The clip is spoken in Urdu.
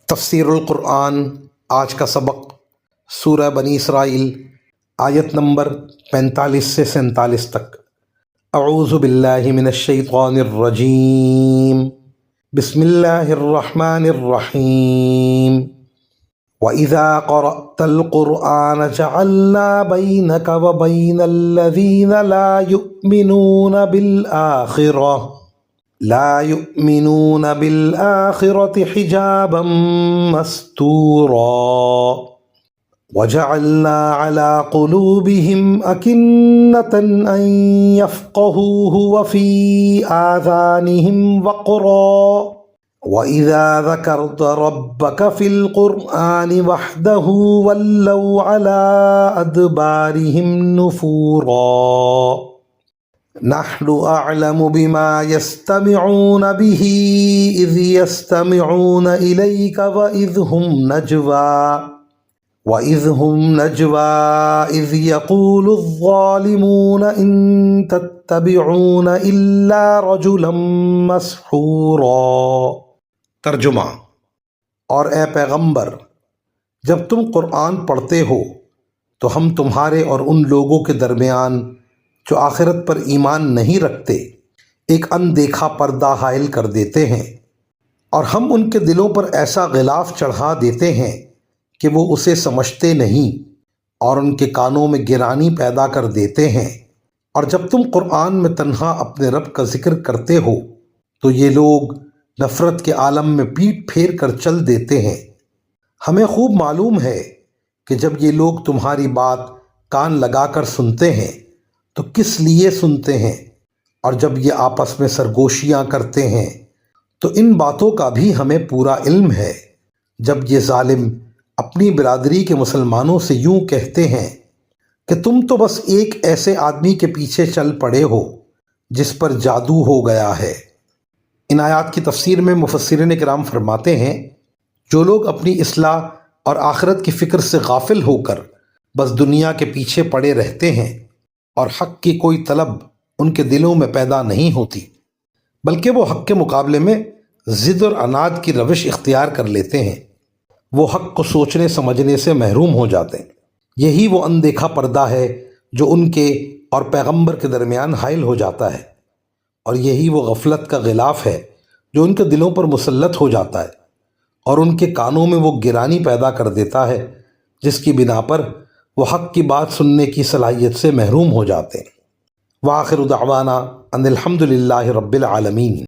تفسیر القرآن آج کا سبق سورہ بنی اسرائیل آیت نمبر 45 سے 47 تک۔ اعوذ باللہ من الشیطان الرجیم، بسم اللہ الرحمن الرحیم۔ وَإِذَا قَرَأْتَ الْقُرْآنَ جَعَلْنَا بَيْنَكَ وَبَيْنَ الَّذِينَ لا يؤمنون بالآخرة حجابا مستورا وجعلنا على قلوبهم أكنة أن يفقهوه وفي آذانهم وقرا وإذا ذكرت ربك في القرآن وحده ولوا على أدبارهم نفورا نحن أعلم بما يستمعون به إذ يستمعون إليك وإذ هم نجوى إذ يقول الظالمون إن تتبعون إلا رجلا مسحورا۔ ترجمہ: اور اے پیغمبر، جب تم قرآن پڑھتے ہو تو ہم تمہارے اور ان لوگوں کے درمیان جو آخرت پر ایمان نہیں رکھتے ایک اندیکھا پردہ حائل کر دیتے ہیں، اور ہم ان کے دلوں پر ایسا غلاف چڑھا دیتے ہیں کہ وہ اسے سمجھتے نہیں، اور ان کے کانوں میں گرانی پیدا کر دیتے ہیں۔ اور جب تم قرآن میں تنہا اپنے رب کا ذکر کرتے ہو تو یہ لوگ نفرت کے عالم میں پیٹ پھیر کر چل دیتے ہیں۔ ہمیں خوب معلوم ہے کہ جب یہ لوگ تمہاری بات کان لگا کر سنتے ہیں تو کس لیے سنتے ہیں، اور جب یہ آپس میں سرگوشیاں کرتے ہیں تو ان باتوں کا بھی ہمیں پورا علم ہے۔ جب یہ ظالم اپنی برادری کے مسلمانوں سے یوں کہتے ہیں کہ تم تو بس ایک ایسے آدمی کے پیچھے چل پڑے ہو جس پر جادو ہو گیا ہے۔ ان آیات کی تفسیر میں مفسرین کرام فرماتے ہیں، جو لوگ اپنی اصلاح اور آخرت کی فکر سے غافل ہو کر بس دنیا کے پیچھے پڑے رہتے ہیں اور حق کی کوئی طلب ان کے دلوں میں پیدا نہیں ہوتی، بلکہ وہ حق کے مقابلے میں ضد اور عناد کی روش اختیار کر لیتے ہیں، وہ حق کو سوچنے سمجھنے سے محروم ہو جاتے ہیں۔ یہی وہ اندیکھا پردہ ہے جو ان کے اور پیغمبر کے درمیان حائل ہو جاتا ہے، اور یہی وہ غفلت کا غلاف ہے جو ان کے دلوں پر مسلط ہو جاتا ہے اور ان کے کانوں میں وہ گرانی پیدا کر دیتا ہے جس کی بنا پر وہ حق کی بات سننے کی صلاحیت سے محروم ہو جاتے ہیں۔ وآخر دعوانا ان الحمد للہ رب العالمین۔